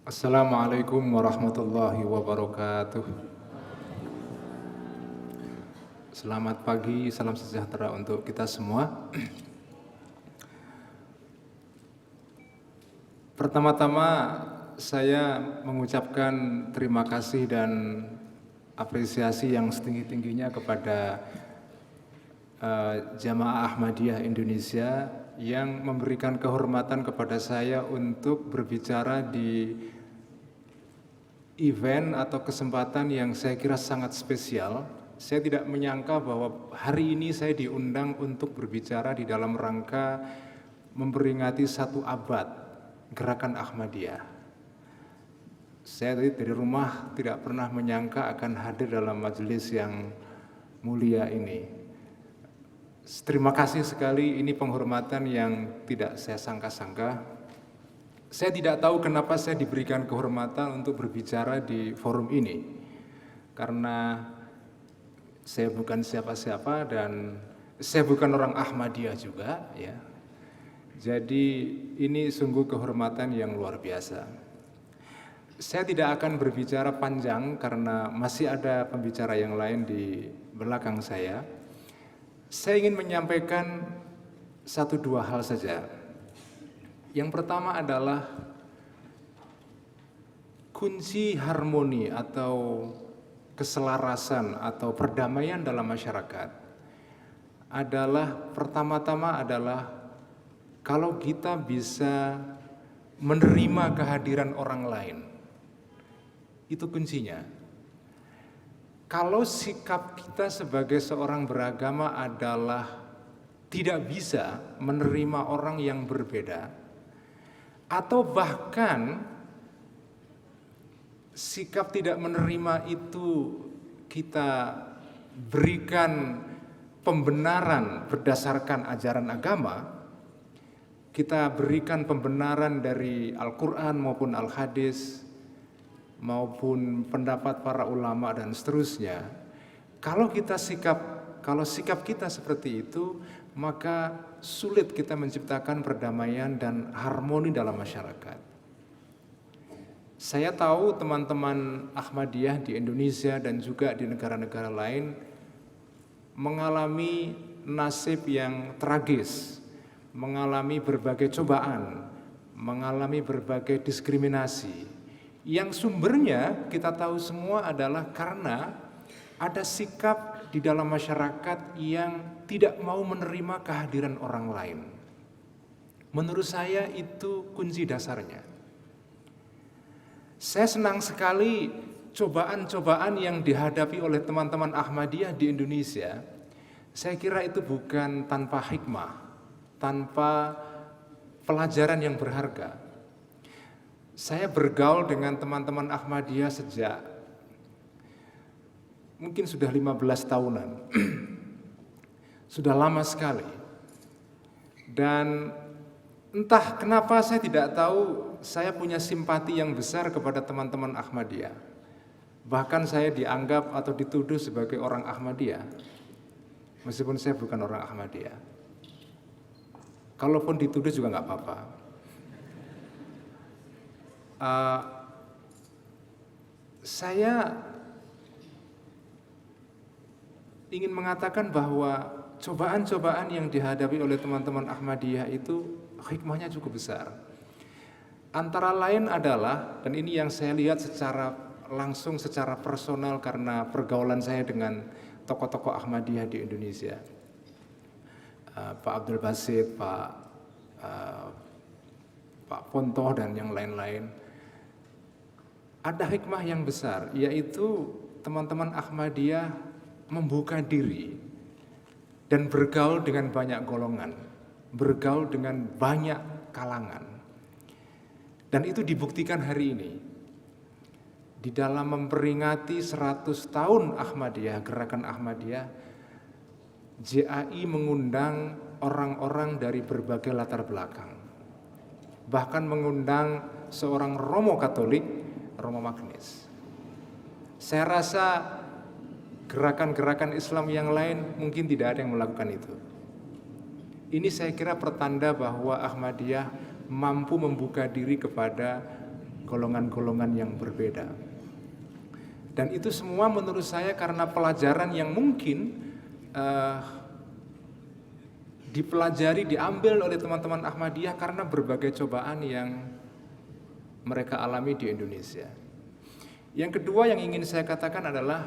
Assalamualaikum warahmatullahi wabarakatuh. Selamat pagi, salam sejahtera untuk kita semua. Pertama-tama saya mengucapkan terima kasih dan apresiasi yang setinggi-tingginya kepada Jamaah Ahmadiyah Indonesia yang memberikan kehormatan kepada saya untuk berbicara di event atau kesempatan yang saya kira sangat spesial. Saya tidak menyangka bahwa hari ini saya diundang untuk berbicara di dalam rangka memperingati 1 abad Gerakan Ahmadiyah. Saya dari rumah tidak pernah menyangka akan hadir dalam majelis yang mulia ini. Terima kasih sekali, ini penghormatan yang tidak saya sangka-sangka. Saya tidak tahu kenapa saya diberikan kehormatan untuk berbicara di forum ini. Karena saya bukan siapa-siapa dan saya bukan orang Ahmadiyah juga, ya. Jadi ini sungguh kehormatan yang luar biasa. Saya tidak akan berbicara panjang karena masih ada pembicara yang lain di belakang saya. Saya ingin menyampaikan 1-2 hal saja. Yang pertama adalah kunci harmoni atau keselarasan atau perdamaian dalam masyarakat adalah pertama-tama adalah kalau kita bisa menerima kehadiran orang lain. Itu kuncinya. Kalau sikap kita sebagai seorang beragama adalah tidak bisa menerima orang yang berbeda, atau bahkan sikap tidak menerima itu kita berikan pembenaran berdasarkan ajaran agama, kita berikan pembenaran dari Al-Quran maupun Al-Hadis maupun pendapat para ulama dan seterusnya. Kalau sikap kita seperti itu, maka sulit kita menciptakan perdamaian dan harmoni dalam masyarakat. Saya tahu teman-teman Ahmadiyah di Indonesia dan juga di negara-negara lain mengalami nasib yang tragis, mengalami berbagai cobaan, mengalami berbagai diskriminasi, yang sumbernya kita tahu semua adalah karena ada sikap di dalam masyarakat yang tidak mau menerima kehadiran orang lain. Menurut saya itu kunci dasarnya. Saya senang sekali cobaan-cobaan yang dihadapi oleh teman-teman Ahmadiyah di Indonesia. Saya kira itu bukan tanpa hikmah, tanpa pelajaran yang berharga. Saya bergaul dengan teman-teman Ahmadiyah sejak mungkin sudah 15 tahunan. Sudah lama sekali. Dan entah kenapa saya tidak tahu, saya punya simpati yang besar kepada teman-teman Ahmadiyah. Bahkan saya dianggap atau dituduh sebagai orang Ahmadiyah, meskipun saya bukan orang Ahmadiyah. Kalaupun dituduh juga nggak apa-apa. Saya ingin mengatakan bahwa cobaan-cobaan yang dihadapi oleh teman-teman Ahmadiyah itu hikmahnya cukup besar. Antara lain adalah, dan ini yang saya lihat secara langsung, secara personal karena pergaulan saya dengan tokoh-tokoh Ahmadiyah di Indonesia, Pak Abdul Basit, Pak Pontoh dan yang lain-lain. Ada hikmah yang besar, yaitu teman-teman Ahmadiyah membuka diri dan bergaul dengan banyak golongan, bergaul dengan banyak kalangan. Dan itu dibuktikan hari ini. Di dalam memperingati 100 tahun Ahmadiyah, Gerakan Ahmadiyah, JAI mengundang orang-orang dari berbagai latar belakang. Bahkan mengundang seorang Romo Katolik, Romo Magnis. Saya rasa gerakan-gerakan Islam yang lain mungkin tidak ada yang melakukan itu. Ini saya kira pertanda bahwa Ahmadiyah mampu membuka diri kepada golongan-golongan yang berbeda. Dan itu semua menurut saya karena pelajaran yang mungkin dipelajari, diambil oleh teman-teman Ahmadiyah karena berbagai cobaan yang mereka alami di Indonesia. Yang kedua yang ingin saya katakan adalah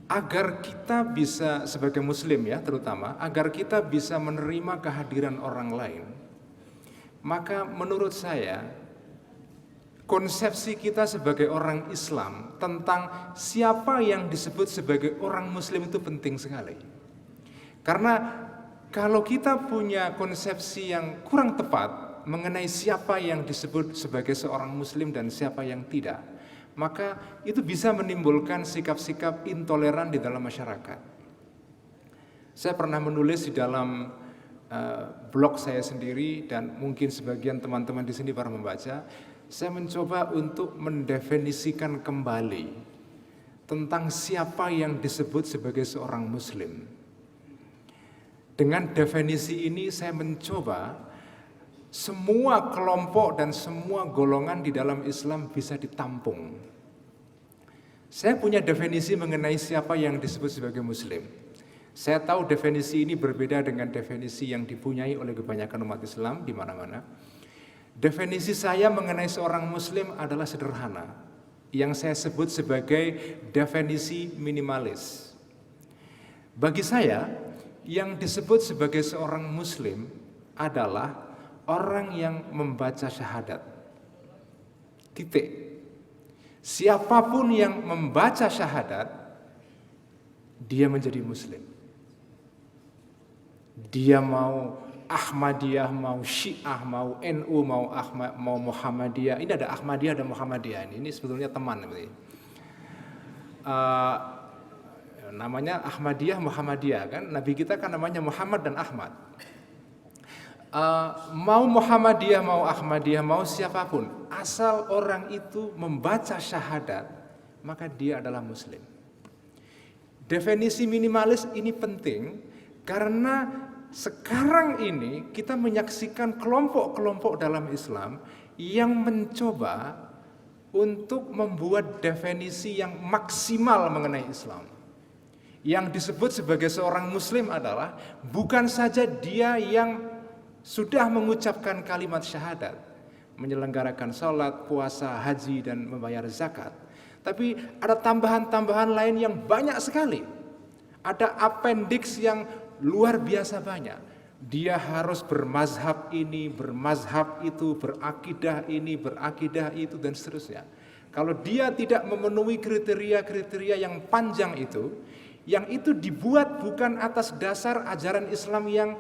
agar kita bisa sebagai muslim ya terutama, agar kita bisa menerima kehadiran orang lain, maka menurut saya konsepsi kita sebagai orang Islam tentang siapa yang disebut sebagai orang muslim itu penting sekali. Karena kalau kita punya konsepsi yang kurang tepat mengenai siapa yang disebut sebagai seorang muslim dan siapa yang tidak, maka itu bisa menimbulkan sikap-sikap intoleran di dalam masyarakat. Saya pernah menulis di dalam blog saya sendiri dan mungkin sebagian teman-teman di sini pernah membaca, saya mencoba untuk mendefinisikan kembali tentang siapa yang disebut sebagai seorang muslim. Dengan definisi ini saya mencoba semua kelompok dan semua golongan di dalam Islam bisa ditampung. Saya punya definisi mengenai siapa yang disebut sebagai muslim. Saya tahu definisi ini berbeda dengan definisi yang dipunyai oleh kebanyakan umat Islam di mana-mana. Definisi saya mengenai seorang muslim adalah sederhana, yang saya sebut sebagai definisi minimalis. Bagi saya, yang disebut sebagai seorang muslim adalah orang yang membaca syahadat. Titik. Siapapun yang membaca syahadat, dia menjadi muslim. Dia mau Ahmadiyah, mau Syiah, mau NU, mau Muhammadiyah. Ini ada Ahmadiyah dan Muhammadiyah ini sebetulnya teman. Namanya Ahmadiyah, Muhammadiyah kan. Nabi kita kan namanya Muhammad dan Ahmad. Mau Muhammadiyah, mau Ahmadiyah, mau siapapun, asal orang itu membaca syahadat, maka dia adalah muslim. Definisi minimalis ini penting karena sekarang ini kita menyaksikan kelompok-kelompok dalam Islam yang mencoba untuk membuat definisi yang maksimal mengenai Islam. Yang disebut sebagai seorang muslim adalah bukan saja dia yang sudah mengucapkan kalimat syahadat, menyelenggarakan salat, puasa, haji, dan membayar zakat. Tapi ada tambahan-tambahan lain yang banyak sekali. Ada appendix yang luar biasa banyak. Dia harus bermazhab ini, bermazhab itu, berakidah ini, berakidah itu, dan seterusnya. Kalau dia tidak memenuhi kriteria-kriteria yang panjang itu, yang itu dibuat bukan atas dasar ajaran Islam yang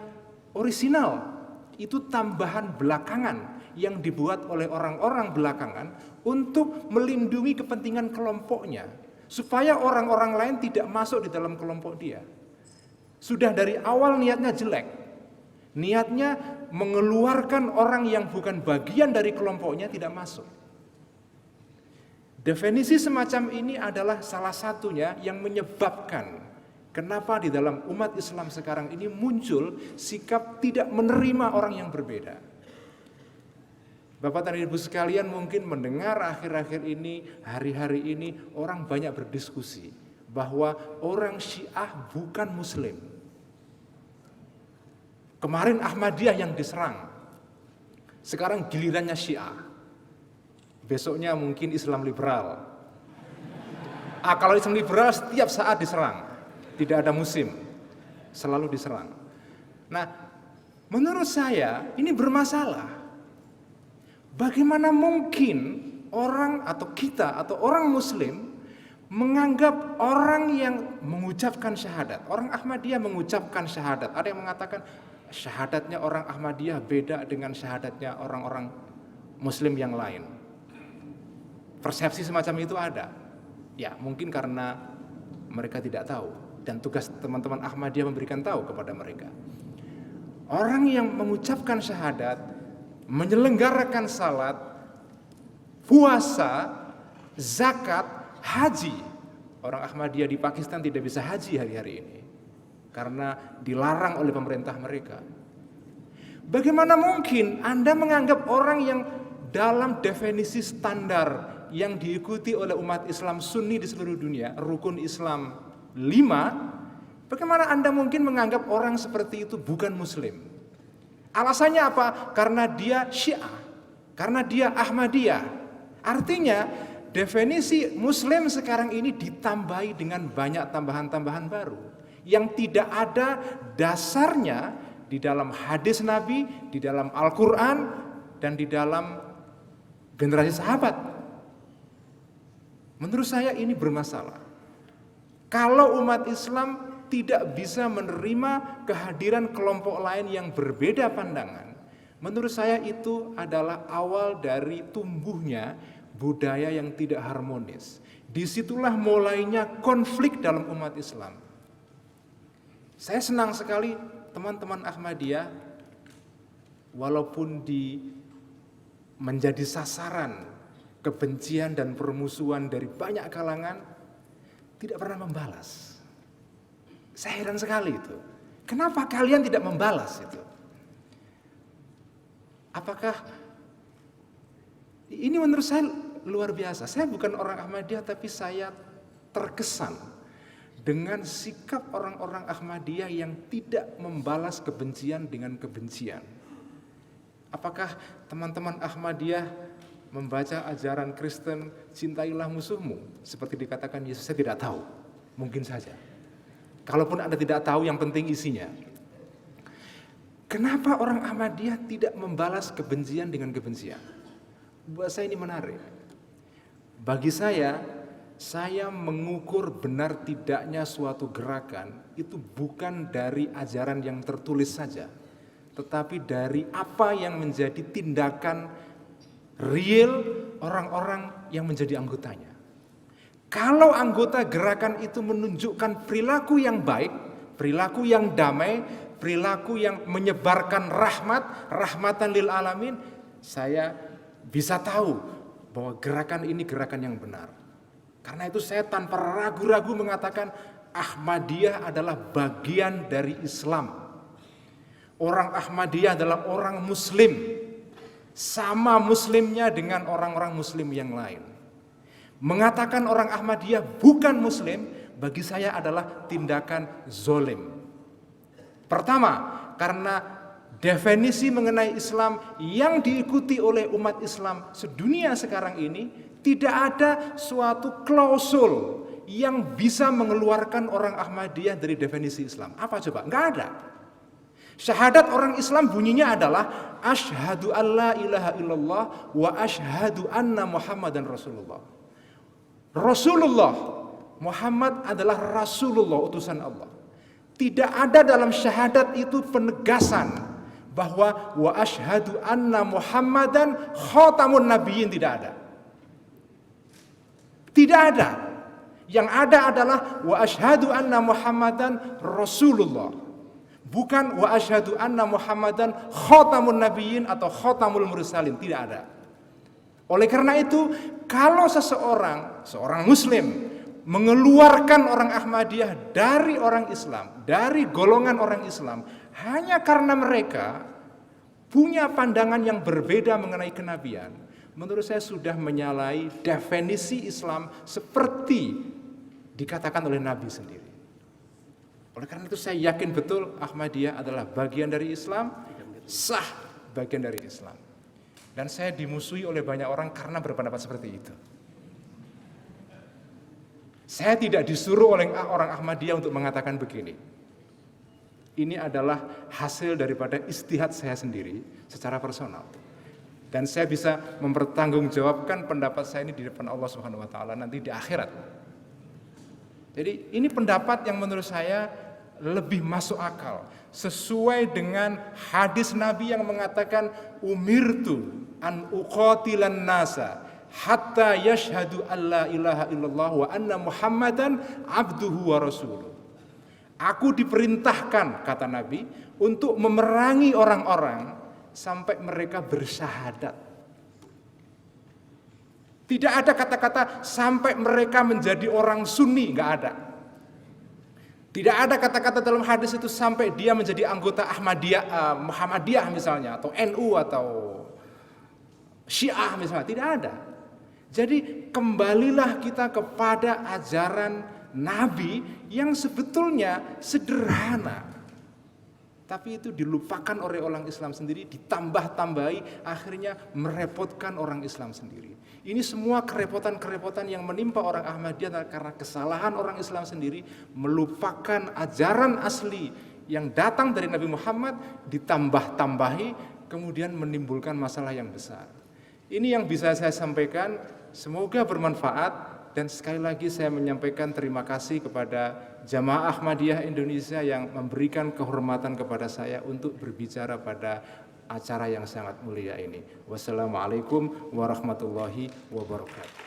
orisinal. Itu tambahan belakangan yang dibuat oleh orang-orang belakangan untuk melindungi kepentingan kelompoknya, supaya orang-orang lain tidak masuk di dalam kelompok dia. Sudah dari awal niatnya jelek. Niatnya mengeluarkan orang yang bukan bagian dari kelompoknya tidak masuk. Definisi semacam ini adalah salah satunya yang menyebabkan kenapa di dalam umat Islam sekarang ini muncul sikap tidak menerima orang yang berbeda. Bapak dan Ibu sekalian mungkin mendengar akhir-akhir ini, hari-hari ini orang banyak berdiskusi bahwa orang Syiah bukan Muslim. Kemarin Ahmadiyah yang diserang, sekarang gilirannya Syiah. Besoknya mungkin Islam liberal. Kalau Islam liberal setiap saat diserang, tidak ada musim, selalu diserang. Nah, menurut saya ini bermasalah. Bagaimana mungkin orang atau kita atau orang Muslim menganggap orang yang mengucapkan syahadat, orang Ahmadiyah mengucapkan syahadat, ada yang mengatakan syahadatnya orang Ahmadiyah beda dengan syahadatnya orang-orang Muslim yang lain. Persepsi semacam itu ada. Ya, mungkin karena mereka tidak tahu dan tugas teman-teman Ahmadiyah memberikan tahu kepada mereka. Orang yang mengucapkan syahadat, menyelenggarakan salat, puasa, zakat, haji. Orang Ahmadiyah di Pakistan tidak bisa haji hari-hari ini karena dilarang oleh pemerintah mereka. Bagaimana mungkin Anda menganggap orang yang dalam definisi standar yang diikuti oleh umat Islam Sunni di seluruh dunia, rukun Islam 5, bagaimana Anda mungkin menganggap orang seperti itu bukan Muslim? Alasannya apa? Karena dia Syiah, karena dia Ahmadiyah. Artinya definisi Muslim sekarang ini ditambahi dengan banyak tambahan-tambahan baru yang tidak ada dasarnya di dalam hadis Nabi, di dalam Al-Quran, dan di dalam generasi sahabat. Menurut saya ini bermasalah. Kalau umat Islam tidak bisa menerima kehadiran kelompok lain yang berbeda pandangan, menurut saya itu adalah awal dari tumbuhnya budaya yang tidak harmonis. Disitulah mulainya konflik dalam umat Islam. Saya senang sekali teman-teman Ahmadiyah, walaupun menjadi sasaran kebencian dan permusuhan dari banyak kalangan, tidak pernah membalas. Saya heran sekali itu. Kenapa kalian tidak membalas itu? Apakah ini menurut saya luar biasa. Saya bukan orang Ahmadiyah, tapi saya terkesan dengan sikap orang-orang Ahmadiyah yang tidak membalas kebencian dengan kebencian. Apakah teman-teman Ahmadiyah membaca ajaran Kristen, cintailah musuhmu, seperti dikatakan Yesus? Saya tidak tahu, mungkin saja. Kalaupun Anda tidak tahu, yang penting isinya. Kenapa orang Ahmadiyah tidak membalas kebencian dengan kebencian? Buat saya ini menarik. Bagi saya mengukur benar tidaknya suatu gerakan itu bukan dari ajaran yang tertulis saja, tetapi dari apa yang menjadi tindakan real orang-orang yang menjadi anggotanya. Kalau anggota gerakan itu menunjukkan perilaku yang baik, perilaku yang damai, perilaku yang menyebarkan rahmatan lil alamin, saya bisa tahu bahwa gerakan ini gerakan yang benar. Karena itu saya tanpa ragu-ragu mengatakan Ahmadiyah adalah bagian dari Islam. Orang Ahmadiyah adalah orang Muslim, sama Muslimnya dengan orang-orang Muslim yang lain. Mengatakan orang Ahmadiyah bukan Muslim, bagi saya adalah tindakan zolim. Pertama, karena definisi mengenai Islam yang diikuti oleh umat Islam sedunia sekarang ini, tidak ada suatu klausul yang bisa mengeluarkan orang Ahmadiyah dari definisi Islam. Apa coba? Enggak ada. Syahadat orang Islam bunyinya adalah asyhadu alla ilaha illallah wa asyhadu anna Muhammadan Rasulullah. Rasulullah Muhammad adalah Rasulullah, utusan Allah. Tidak ada dalam syahadat itu penegasan bahwa wa asyhadu anna Muhammadan khatamun nabiyyin, tidak ada. Tidak ada. Yang ada adalah wa asyhadu anna Muhammadan Rasulullah. Bukan wa asyhadu anna Muhammadan khatamun nabiyyin atau khatamul mursalin, tidak ada. Oleh karena itu, kalau seorang muslim mengeluarkan orang Ahmadiyah dari orang Islam, dari golongan orang Islam, hanya karena mereka punya pandangan yang berbeda mengenai kenabian, menurut saya sudah menyalahi definisi Islam seperti dikatakan oleh Nabi sendiri. Oleh karena itu saya yakin betul Ahmadiyah adalah bagian dari Islam, sah bagian dari Islam. Dan saya dimusuhi oleh banyak orang karena berpendapat seperti itu. Saya tidak disuruh oleh orang Ahmadiyah untuk mengatakan begini. Ini adalah hasil daripada ijtihad saya sendiri secara personal. Dan saya bisa mempertanggungjawabkan pendapat saya ini di depan Allah Subhanahu wa taala nanti di akhirat. Jadi ini pendapat yang menurut saya lebih masuk akal, sesuai dengan hadis Nabi yang mengatakan umirtu an uqatilan nasa hatta yashhadu alla ilaha illallah wa anna Muhammadan abduhu wa rasuluh. Aku diperintahkan, kata Nabi, untuk memerangi orang-orang sampai mereka bersyahadat. Tidak ada kata-kata sampai mereka menjadi orang Sunni, enggak ada. Tidak ada kata-kata dalam hadis itu sampai dia menjadi anggota Ahmadiyah, Muhammadiyah misalnya, atau NU atau Syiah misalnya, tidak ada. Jadi kembalilah kita kepada ajaran Nabi yang sebetulnya sederhana. Tapi itu dilupakan oleh orang Islam sendiri, ditambah-tambahi, akhirnya merepotkan orang Islam sendiri. Ini semua kerepotan-kerepotan yang menimpa orang Ahmadiyah karena kesalahan orang Islam sendiri, melupakan ajaran asli yang datang dari Nabi Muhammad, ditambah-tambahi, kemudian menimbulkan masalah yang besar. Ini yang bisa saya sampaikan, semoga bermanfaat. Dan sekali lagi saya menyampaikan terima kasih kepada Jamaah Ahmadiyah Indonesia yang memberikan kehormatan kepada saya untuk berbicara pada acara yang sangat mulia ini. Wassalamualaikum warahmatullahi wabarakatuh.